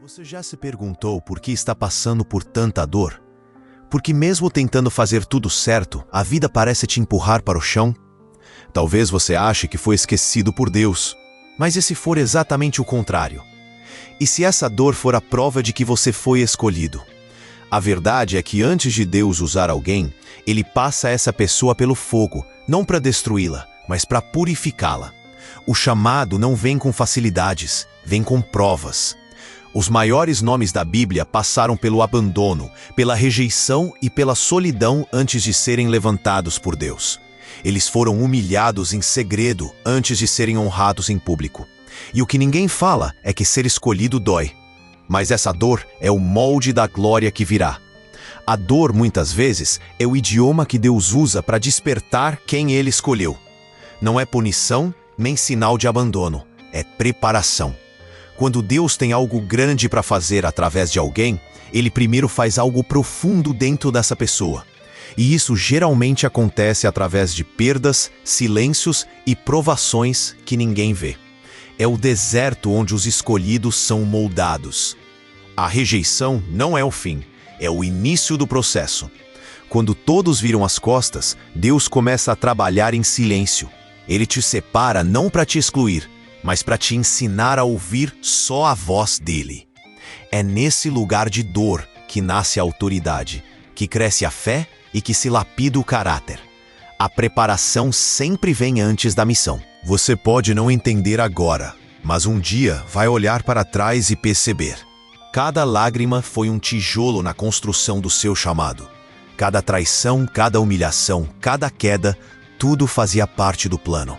Você já se perguntou por que está passando por tanta dor? Porque mesmo tentando fazer tudo certo, a vida parece te empurrar para o chão? Talvez você ache que foi esquecido por Deus, mas e se for exatamente o contrário? E se essa dor for a prova de que você foi escolhido? A verdade é que antes de Deus usar alguém, Ele passa essa pessoa pelo fogo, não para destruí-la, mas para purificá-la. O chamado não vem com facilidades, vem com provas. Os maiores nomes da Bíblia passaram pelo abandono, pela rejeição e pela solidão antes de serem levantados por Deus. Eles foram humilhados em segredo antes de serem honrados em público. E o que ninguém fala é que ser escolhido dói. Mas essa dor é o molde da glória que virá. A dor, muitas vezes, é o idioma que Deus usa para despertar quem Ele escolheu. Não é punição nem sinal de abandono, é preparação. Quando Deus tem algo grande para fazer através de alguém, Ele primeiro faz algo profundo dentro dessa pessoa. E isso geralmente acontece através de perdas, silêncios e provações que ninguém vê. É o deserto onde os escolhidos são moldados. A rejeição não é o fim, é o início do processo. Quando todos viram as costas, Deus começa a trabalhar em silêncio. Ele te separa não para te excluir, mas para te ensinar a ouvir só a voz dele. É nesse lugar de dor que nasce a autoridade, que cresce a fé e que se lapida o caráter. A preparação sempre vem antes da missão. Você pode não entender agora, mas um dia vai olhar para trás e perceber. Cada lágrima foi um tijolo na construção do seu chamado. Cada traição, cada humilhação, cada queda, tudo fazia parte do plano.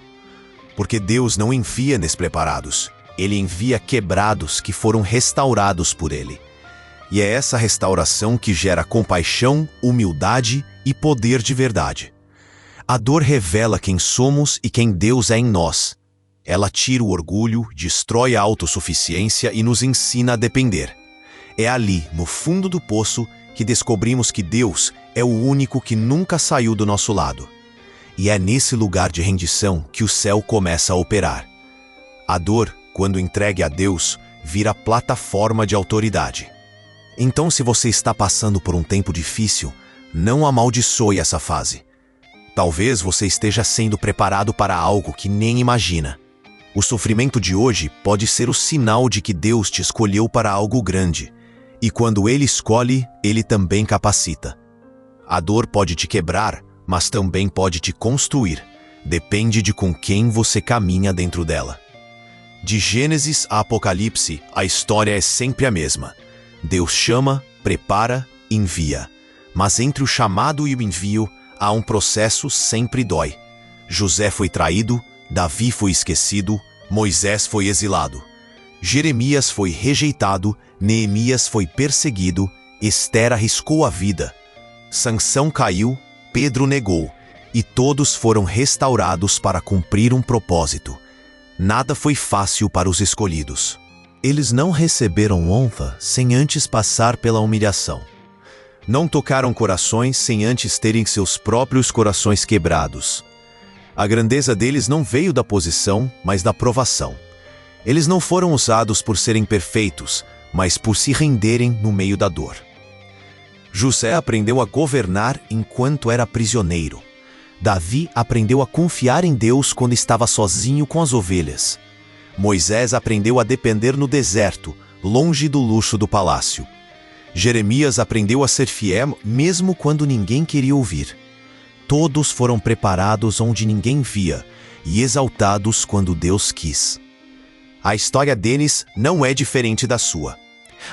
Porque Deus não envia despreparados, Ele envia quebrados que foram restaurados por Ele. E é essa restauração que gera compaixão, humildade e poder de verdade. A dor revela quem somos e quem Deus é em nós. Ela tira o orgulho, destrói a autossuficiência e nos ensina a depender. É ali, no fundo do poço, que descobrimos que Deus é o único que nunca saiu do nosso lado. E é nesse lugar de rendição que o céu começa a operar. A dor, quando entregue a Deus, vira plataforma de autoridade. Então, se você está passando por um tempo difícil, não amaldiçoe essa fase. Talvez você esteja sendo preparado para algo que nem imagina. O sofrimento de hoje pode ser o sinal de que Deus te escolheu para algo grande. E quando Ele escolhe, Ele também capacita. A dor pode te quebrar, mas também pode te construir. Depende de com quem você caminha dentro dela. De Gênesis a Apocalipse, a história é sempre a mesma. Deus chama, prepara, envia. Mas entre o chamado e o envio, há um processo sempre dói. José foi traído, Davi foi esquecido, Moisés foi exilado. Jeremias foi rejeitado, Neemias foi perseguido, Esther arriscou a vida. Sansão caiu, Pedro negou, e todos foram restaurados para cumprir um propósito. Nada foi fácil para os escolhidos. Eles não receberam honra sem antes passar pela humilhação. Não tocaram corações sem antes terem seus próprios corações quebrados. A grandeza deles não veio da posição, mas da provação. Eles não foram usados por serem perfeitos, mas por se renderem no meio da dor. José aprendeu a governar enquanto era prisioneiro. Davi aprendeu a confiar em Deus quando estava sozinho com as ovelhas. Moisés aprendeu a depender no deserto, longe do luxo do palácio. Jeremias aprendeu a ser fiel mesmo quando ninguém queria ouvir. Todos foram preparados onde ninguém via e exaltados quando Deus quis. A história deles não é diferente da sua.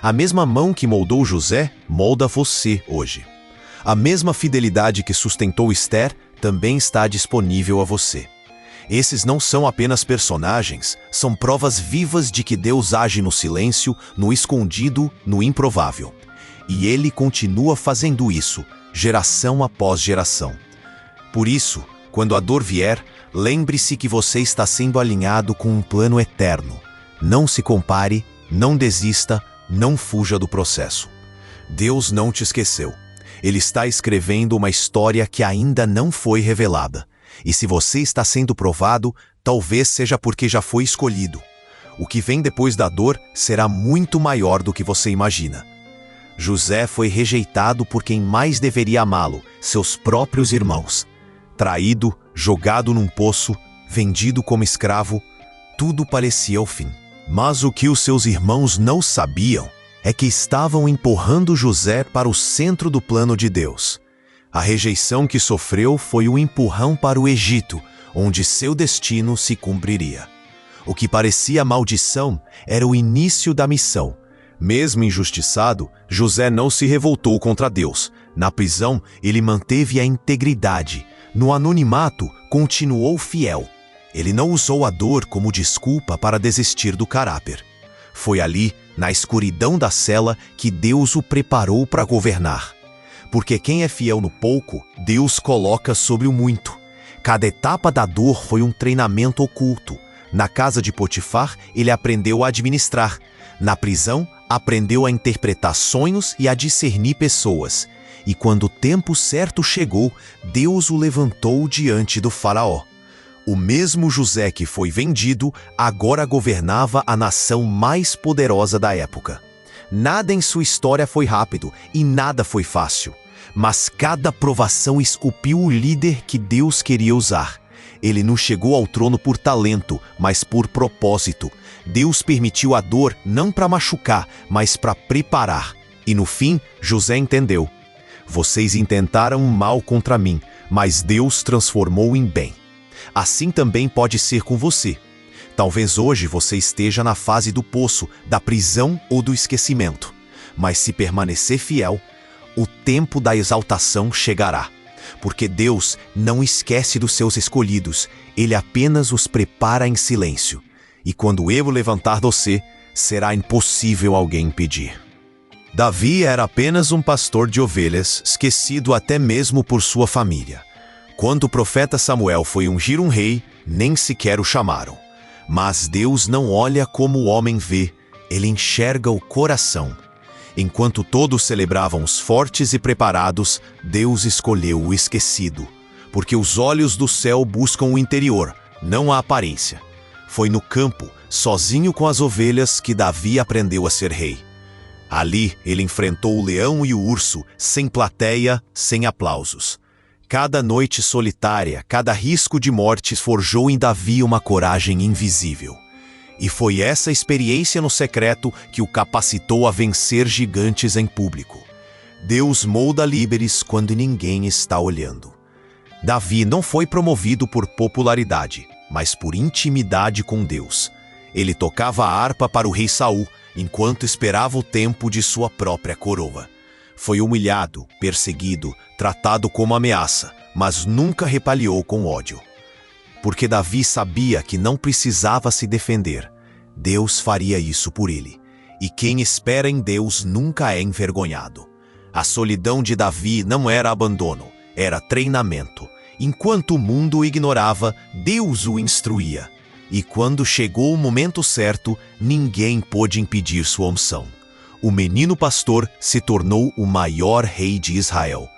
A mesma mão que moldou José, molda você hoje. A mesma fidelidade que sustentou Esther também está disponível a você. Esses não são apenas personagens, são provas vivas de que Deus age no silêncio, no escondido, no improvável. E Ele continua fazendo isso, geração após geração. Por isso, quando a dor vier, lembre-se que você está sendo alinhado com um plano eterno. Não se compare, não desista, não fuja do processo. Deus não te esqueceu. Ele está escrevendo uma história que ainda não foi revelada. E se você está sendo provado, talvez seja porque já foi escolhido. O que vem depois da dor será muito maior do que você imagina. José foi rejeitado por quem mais deveria amá-lo, seus próprios irmãos. Traído, jogado num poço, vendido como escravo, tudo parecia o fim. Mas o que os seus irmãos não sabiam é que estavam empurrando José para o centro do plano de Deus. A rejeição que sofreu foi o empurrão para o Egito, onde seu destino se cumpriria. O que parecia maldição era o início da missão. Mesmo injustiçado, José não se revoltou contra Deus. Na prisão, ele manteve a integridade. No anonimato, continuou fiel. Ele não usou a dor como desculpa para desistir do caráter. Foi ali, na escuridão da cela, que Deus o preparou para governar. Porque quem é fiel no pouco, Deus coloca sobre o muito. Cada etapa da dor foi um treinamento oculto. Na casa de Potifar, ele aprendeu a administrar. Na prisão, aprendeu a interpretar sonhos e a discernir pessoas. E quando o tempo certo chegou, Deus o levantou diante do faraó. O mesmo José que foi vendido, agora governava a nação mais poderosa da época. Nada em sua história foi rápido e nada foi fácil. Mas cada provação esculpiu o líder que Deus queria usar. Ele não chegou ao trono por talento, mas por propósito. Deus permitiu a dor não para machucar, mas para preparar. E no fim, José entendeu. Vocês intentaram mal contra mim, mas Deus transformou em bem. Assim também pode ser com você. Talvez hoje você esteja na fase do poço, da prisão ou do esquecimento. Mas se permanecer fiel, o tempo da exaltação chegará. Porque Deus não esquece dos seus escolhidos, Ele apenas os prepara em silêncio. E quando eu levantar você, será impossível alguém impedir. Davi era apenas um pastor de ovelhas, esquecido até mesmo por sua família. Quando o profeta Samuel foi ungir um rei, nem sequer o chamaram. Mas Deus não olha como o homem vê, Ele enxerga o coração. Enquanto todos celebravam os fortes e preparados, Deus escolheu o esquecido. Porque os olhos do céu buscam o interior, não a aparência. Foi no campo, sozinho com as ovelhas, que Davi aprendeu a ser rei. Ali, ele enfrentou o leão e o urso, sem plateia, sem aplausos. Cada noite solitária, cada risco de morte forjou em Davi uma coragem invisível. E foi essa experiência no secreto que o capacitou a vencer gigantes em público. Deus molda líderes quando ninguém está olhando. Davi não foi promovido por popularidade, mas por intimidade com Deus. Ele tocava a harpa para o rei Saul, enquanto esperava o tempo de sua própria coroa. Foi humilhado, perseguido, tratado como ameaça, mas nunca retaliou com ódio. Porque Davi sabia que não precisava se defender. Deus faria isso por ele. E quem espera em Deus nunca é envergonhado. A solidão de Davi não era abandono, era treinamento. Enquanto o mundo o ignorava, Deus o instruía. E quando chegou o momento certo, ninguém pôde impedir sua unção. O menino pastor se tornou o maior rei de Israel.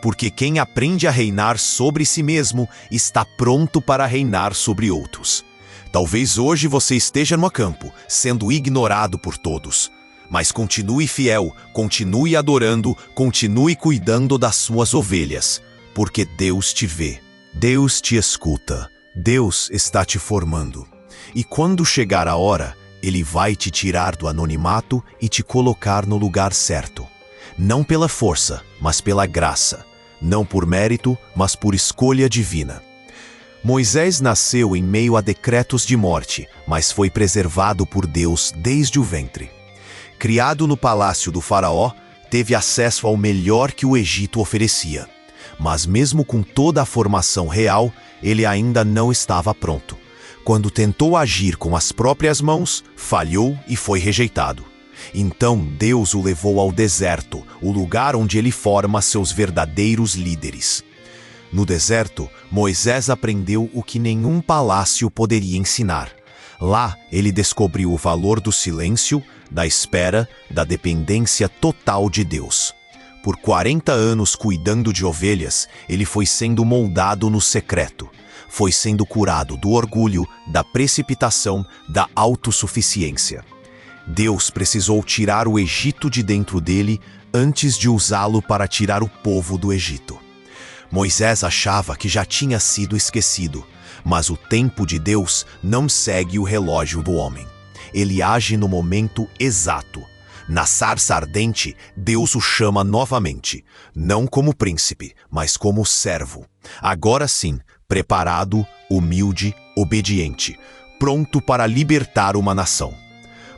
Porque quem aprende a reinar sobre si mesmo está pronto para reinar sobre outros. Talvez hoje você esteja no campo, sendo ignorado por todos. Mas continue fiel, continue adorando, continue cuidando das suas ovelhas. Porque Deus te vê, Deus te escuta, Deus está te formando. E quando chegar a hora, Ele vai te tirar do anonimato e te colocar no lugar certo. Não pela força, mas pela graça. Não por mérito, mas por escolha divina. Moisés nasceu em meio a decretos de morte, mas foi preservado por Deus desde o ventre. Criado no palácio do faraó, teve acesso ao melhor que o Egito oferecia. Mas mesmo com toda a formação real, ele ainda não estava pronto. Quando tentou agir com as próprias mãos, falhou e foi rejeitado. Então Deus o levou ao deserto, o lugar onde ele forma seus verdadeiros líderes. No deserto, Moisés aprendeu o que nenhum palácio poderia ensinar. Lá, ele descobriu o valor do silêncio, da espera, da dependência total de Deus. Por 40 anos cuidando de ovelhas, ele foi sendo moldado no secreto. foi sendo curado do orgulho, da precipitação, da autossuficiência. Deus precisou tirar o Egito de dentro dele antes de usá-lo para tirar o povo do Egito. Moisés achava que já tinha sido esquecido, mas o tempo de Deus não segue o relógio do homem. Ele age no momento exato. Na sarça ardente, Deus o chama novamente, não como príncipe, mas como servo. Agora sim, preparado, humilde, obediente, pronto para libertar uma nação.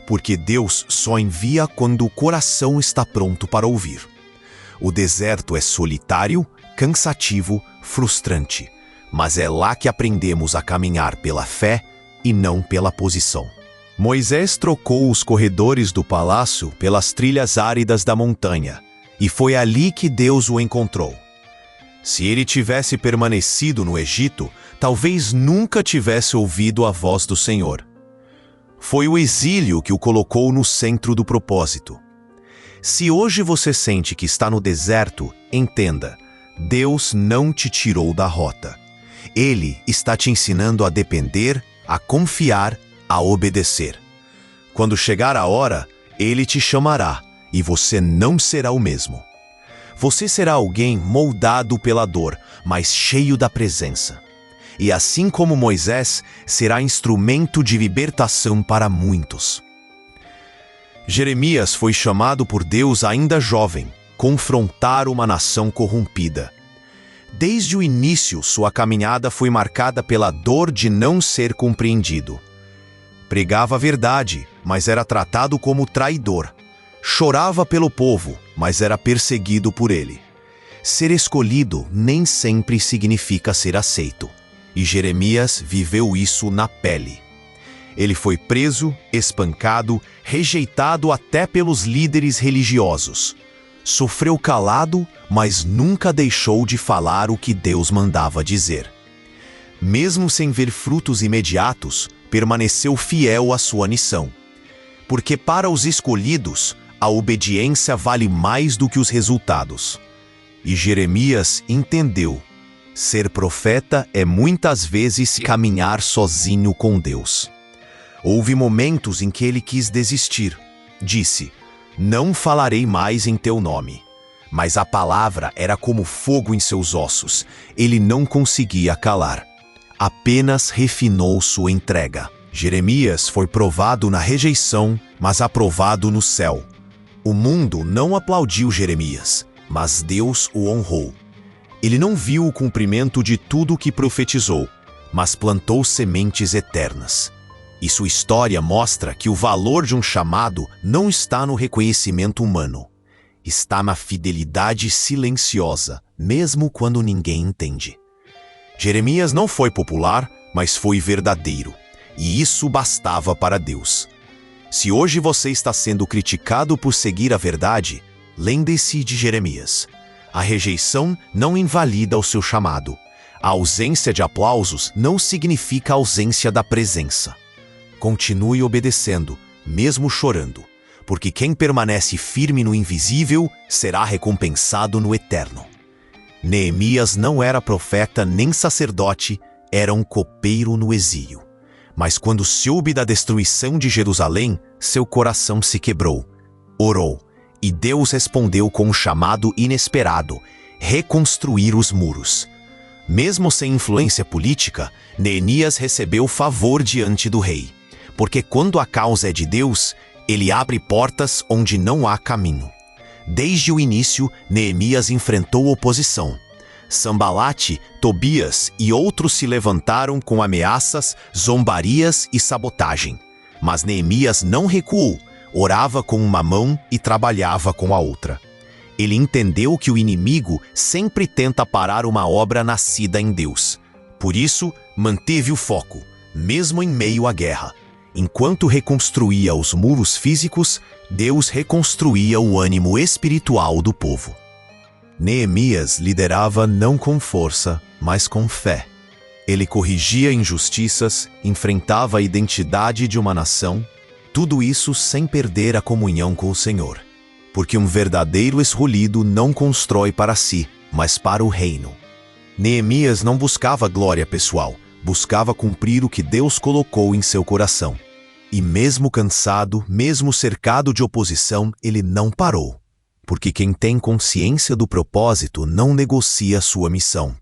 Porque Deus só envia quando o coração está pronto para ouvir. O deserto é solitário, cansativo, frustrante, mas é lá que aprendemos a caminhar pela fé e não pela posição. Moisés trocou os corredores do palácio pelas trilhas áridas da montanha, e foi ali que Deus o encontrou. Se ele tivesse permanecido no Egito, talvez nunca tivesse ouvido a voz do Senhor. Foi o exílio que o colocou no centro do propósito. Se hoje você sente que está no deserto, entenda, Deus não te tirou da rota. Ele está te ensinando a depender, a confiar, a obedecer. Quando chegar a hora, Ele te chamará e você não será o mesmo. Você será alguém moldado pela dor, mas cheio da presença. E assim como Moisés, será instrumento de libertação para muitos. Jeremias foi chamado por Deus ainda jovem, confrontar uma nação corrompida. Desde o início, sua caminhada foi marcada pela dor de não ser compreendido. Pregava a verdade, mas era tratado como traidor. Chorava pelo povo, mas era perseguido por ele. Ser escolhido nem sempre significa ser aceito. E Jeremias viveu isso na pele. Ele foi preso, espancado, rejeitado até pelos líderes religiosos. Sofreu calado, mas nunca deixou de falar o que Deus mandava dizer. Mesmo sem ver frutos imediatos, permaneceu fiel à sua missão. Porque para os escolhidos, a obediência vale mais do que os resultados. E Jeremias entendeu: ser profeta é muitas vezes caminhar sozinho com Deus. Houve momentos em que ele quis desistir. Disse: não falarei mais em teu nome. Mas a palavra era como fogo em seus ossos. Ele não conseguia calar. Apenas refinou sua entrega. Jeremias foi provado na rejeição, mas aprovado no céu. O mundo não aplaudiu Jeremias, mas Deus o honrou. Ele não viu o cumprimento de tudo o que profetizou, mas plantou sementes eternas. E sua história mostra que o valor de um chamado não está no reconhecimento humano. Está na fidelidade silenciosa, mesmo quando ninguém entende. Jeremias não foi popular, mas foi verdadeiro. E isso bastava para Deus. Se hoje você está sendo criticado por seguir a verdade, lembre-se de Jeremias. A rejeição não invalida o seu chamado. A ausência de aplausos não significa ausência da presença. Continue obedecendo, mesmo chorando, porque quem permanece firme no invisível será recompensado no eterno. Neemias não era profeta nem sacerdote, era um copeiro no exílio. Mas quando soube da destruição de Jerusalém, seu coração se quebrou. Orou, e Deus respondeu com um chamado inesperado: reconstruir os muros. Mesmo sem influência política, Neemias recebeu favor diante do rei. Porque quando a causa é de Deus, ele abre portas onde não há caminho. Desde o início, Neemias enfrentou oposição. Sanbalate, Tobias e outros se levantaram com ameaças, zombarias e sabotagem. Mas Neemias não recuou, orava com uma mão e trabalhava com a outra. Ele entendeu que o inimigo sempre tenta parar uma obra nascida em Deus. Por isso, manteve o foco, mesmo em meio à guerra. Enquanto reconstruía os muros físicos, Deus reconstruía o ânimo espiritual do povo. Neemias liderava não com força, mas com fé. Ele corrigia injustiças, enfrentava a identidade de uma nação, tudo isso sem perder a comunhão com o Senhor. Porque um verdadeiro escolhido não constrói para si, mas para o reino. Neemias não buscava glória pessoal, buscava cumprir o que Deus colocou em seu coração. E mesmo cansado, mesmo cercado de oposição, ele não parou. Porque quem tem consciência do propósito não negocia sua missão.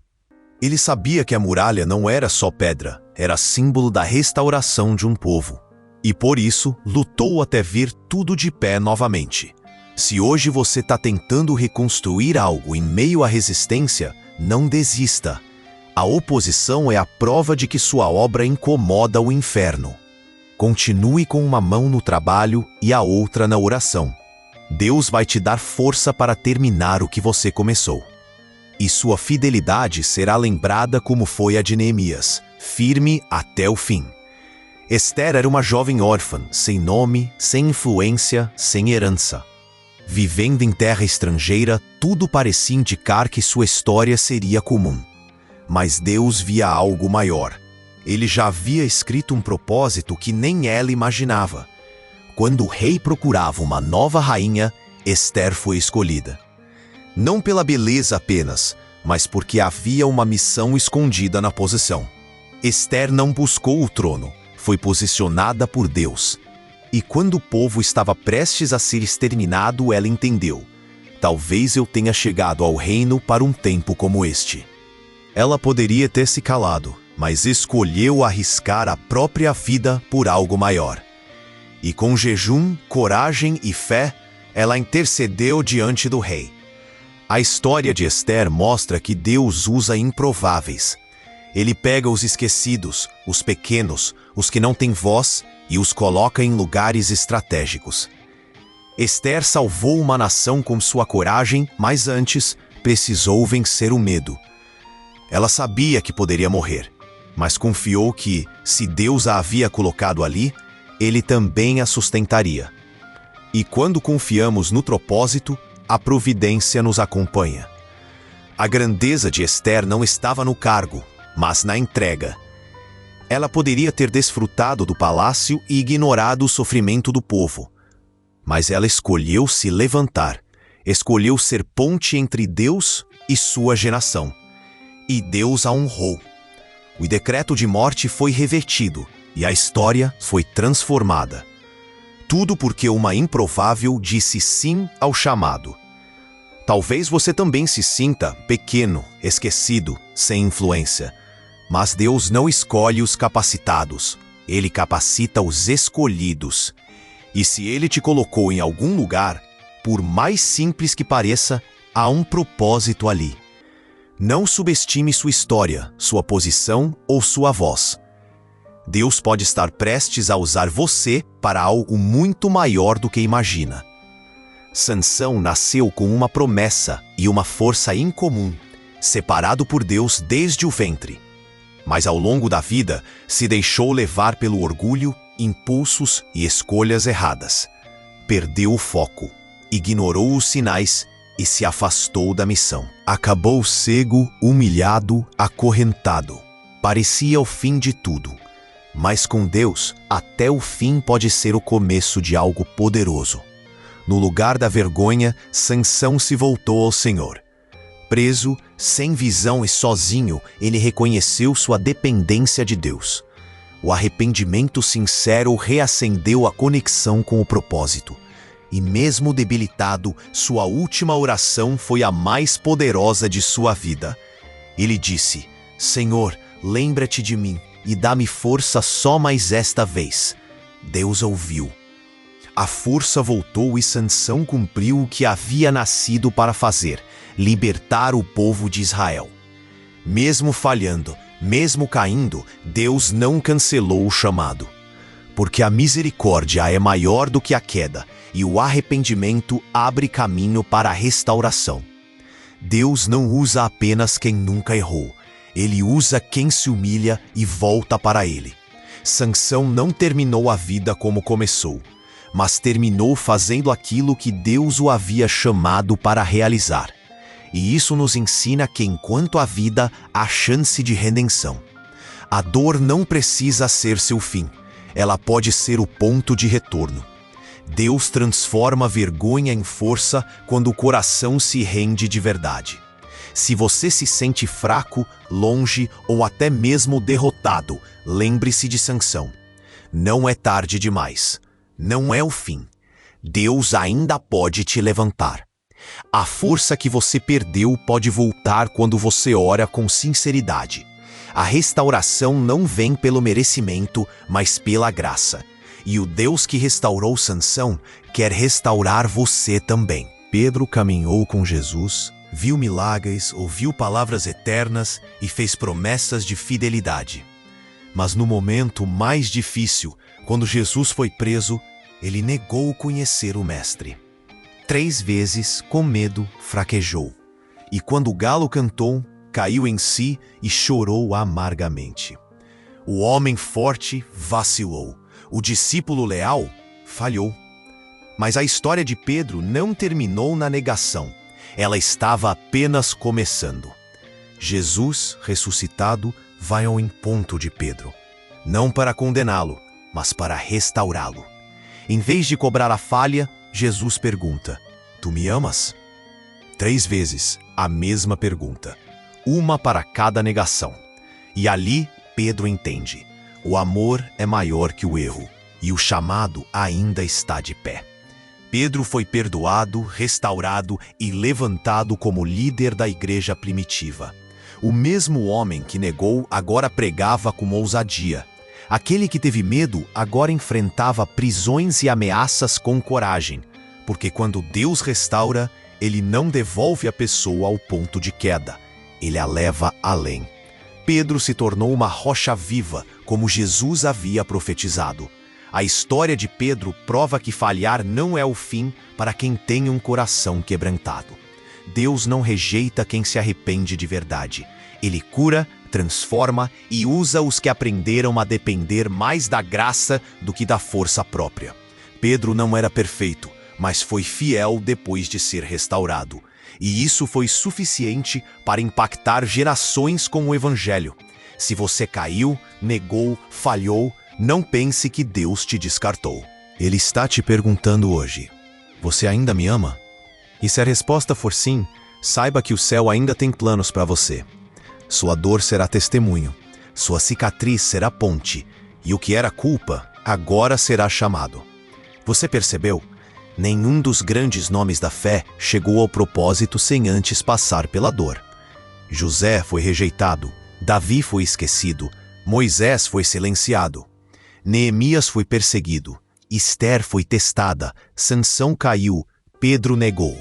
Ele sabia que a muralha não era só pedra, era símbolo da restauração de um povo. E por isso, lutou até vir tudo de pé novamente. Se hoje você está tentando reconstruir algo em meio à resistência, não desista. A oposição é a prova de que sua obra incomoda o inferno. Continue com uma mão no trabalho e a outra na oração. Deus vai te dar força para terminar o que você começou. E sua fidelidade será lembrada como foi a de Neemias, firme até o fim. Esther era uma jovem órfã, sem nome, sem influência, sem herança. Vivendo em terra estrangeira, tudo parecia indicar que sua história seria comum. Mas Deus via algo maior. Ele já havia escrito um propósito que nem ela imaginava. Quando o rei procurava uma nova rainha, Esther foi escolhida. Não pela beleza apenas, mas porque havia uma missão escondida na posição. Esther não buscou o trono, foi posicionada por Deus. E quando o povo estava prestes a ser exterminado, ela entendeu: talvez eu tenha chegado ao reino para um tempo como este. Ela poderia ter se calado, mas escolheu arriscar a própria vida por algo maior. E com jejum, coragem e fé, ela intercedeu diante do rei. A história de Esther mostra que Deus usa improváveis. Ele pega os esquecidos, os pequenos, os que não têm voz e os coloca em lugares estratégicos. Esther salvou uma nação com sua coragem, mas antes precisou vencer o medo. Ela sabia que poderia morrer, mas confiou que, se Deus a havia colocado ali, Ele também a sustentaria. E quando confiamos no propósito, a providência nos acompanha. A grandeza de Esther não estava no cargo, mas na entrega. Ela poderia ter desfrutado do palácio e ignorado o sofrimento do povo. Mas ela escolheu se levantar, escolheu ser ponte entre Deus e sua geração. E Deus a honrou. O decreto de morte foi revertido e a história foi transformada. Tudo porque uma improvável disse sim ao chamado. Talvez você também se sinta pequeno, esquecido, sem influência. Mas Deus não escolhe os capacitados, Ele capacita os escolhidos. E se Ele te colocou em algum lugar, por mais simples que pareça, há um propósito ali. Não subestime sua história, sua posição ou sua voz. Deus pode estar prestes a usar você para algo muito maior do que imagina. Sansão nasceu com uma promessa e uma força incomum, separado por Deus desde o ventre. Mas ao longo da vida, se deixou levar pelo orgulho, impulsos e escolhas erradas. Perdeu o foco, ignorou os sinais e se afastou da missão. Acabou cego, humilhado, acorrentado. Parecia o fim de tudo. Mas com Deus, até o fim pode ser o começo de algo poderoso. No lugar da vergonha, Sansão se voltou ao Senhor. Preso, sem visão e sozinho, ele reconheceu sua dependência de Deus. O arrependimento sincero reacendeu a conexão com o propósito. E mesmo debilitado, sua última oração foi a mais poderosa de sua vida. Ele disse: Senhor, lembra-te de mim e dá-me força só mais esta vez. Deus ouviu. A força voltou e Sansão cumpriu o que havia nascido para fazer: libertar o povo de Israel. Mesmo falhando, mesmo caindo, Deus não cancelou o chamado. Porque a misericórdia é maior do que a queda, e o arrependimento abre caminho para a restauração. Deus não usa apenas quem nunca errou. Ele usa quem se humilha e volta para Ele. Sansão não terminou a vida como começou, mas terminou fazendo aquilo que Deus o havia chamado para realizar. E isso nos ensina que enquanto há vida, há chance de redenção. A dor não precisa ser seu fim. Ela pode ser o ponto de retorno. Deus transforma a vergonha em força quando o coração se rende de verdade. Se você se sente fraco, longe ou até mesmo derrotado, lembre-se de Sansão. Não é tarde demais. Não é o fim. Deus ainda pode te levantar. A força que você perdeu pode voltar quando você ora com sinceridade. A restauração não vem pelo merecimento, mas pela graça. E o Deus que restaurou Sansão quer restaurar você também. Pedro caminhou com Jesus, viu milagres, ouviu palavras eternas e fez promessas de fidelidade. Mas no momento mais difícil, quando Jesus foi preso, ele negou conhecer o Mestre. 3 vezes, com medo, fraquejou. E quando o galo cantou, caiu em si e chorou amargamente. O homem forte vacilou. O discípulo leal falhou. Mas a história de Pedro não terminou na negação. Ela estava apenas começando. Jesus, ressuscitado, vai ao encontro de Pedro. Não para condená-lo, mas para restaurá-lo. Em vez de cobrar a falha, Jesus pergunta: Tu me amas? 3 vezes a mesma pergunta. Uma para cada negação. E ali Pedro entende. O amor é maior que o erro. E o chamado ainda está de pé. Pedro foi perdoado, restaurado e levantado como líder da igreja primitiva. O mesmo homem que negou agora pregava com ousadia. Aquele que teve medo agora enfrentava prisões e ameaças com coragem. Porque quando Deus restaura, Ele não devolve a pessoa ao ponto de queda. Ele a leva além. Pedro se tornou uma rocha viva, como Jesus havia profetizado. A história de Pedro prova que falhar não é o fim para quem tem um coração quebrantado. Deus não rejeita quem se arrepende de verdade. Ele cura, transforma e usa os que aprenderam a depender mais da graça do que da força própria. Pedro não era perfeito, mas foi fiel depois de ser restaurado. E isso foi suficiente para impactar gerações com o Evangelho. Se você caiu, negou, falhou, não pense que Deus te descartou. Ele está te perguntando hoje: você ainda me ama? E se a resposta for sim, saiba que o céu ainda tem planos para você. Sua dor será testemunho, sua cicatriz será ponte, e o que era culpa, agora será chamado. Você percebeu? Nenhum dos grandes nomes da fé chegou ao propósito sem antes passar pela dor. José foi rejeitado, Davi foi esquecido, Moisés foi silenciado. Neemias foi perseguido, Ester foi testada, Sansão caiu, Pedro negou.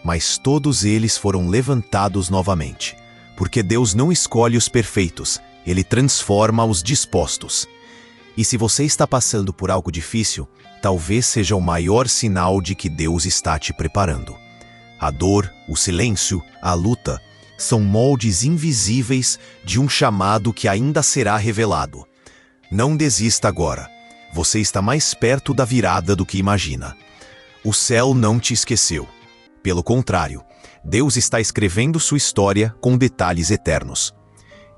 Mas todos eles foram levantados novamente. Porque Deus não escolhe os perfeitos, Ele transforma os dispostos. E se você está passando por algo difícil, talvez seja o maior sinal de que Deus está te preparando. A dor, o silêncio, a luta, são moldes invisíveis de um chamado que ainda será revelado. Não desista agora. Você está mais perto da virada do que imagina. O céu não te esqueceu. Pelo contrário, Deus está escrevendo sua história com detalhes eternos.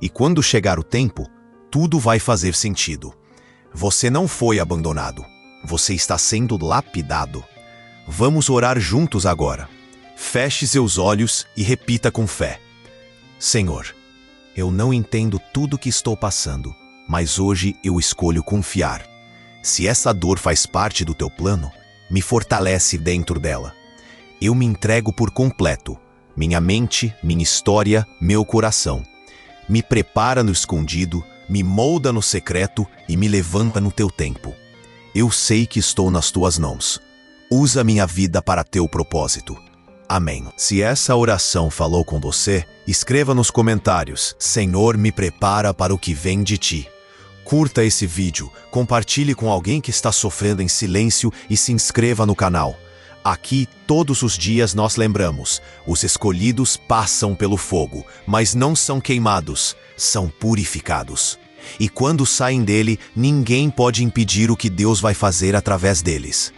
E quando chegar o tempo, tudo vai fazer sentido. Você não foi abandonado. Você está sendo lapidado. Vamos orar juntos agora. Feche seus olhos e repita com fé: Senhor, eu não entendo tudo o que estou passando, mas hoje eu escolho confiar. Se essa dor faz parte do teu plano, me fortalece dentro dela. Eu me entrego por completo, minha mente, minha história, meu coração. Me prepara no escondido, me molda no secreto e me levanta no teu tempo. Eu sei que estou nas tuas mãos. Usa minha vida para teu propósito. Amém. Se essa oração falou com você, escreva nos comentários: Senhor, me prepara para o que vem de ti. Curta esse vídeo, compartilhe com alguém que está sofrendo em silêncio e se inscreva no canal. Aqui, todos os dias nós lembramos: os escolhidos passam pelo fogo, mas não são queimados, são purificados. E quando saem dele, ninguém pode impedir o que Deus vai fazer através deles.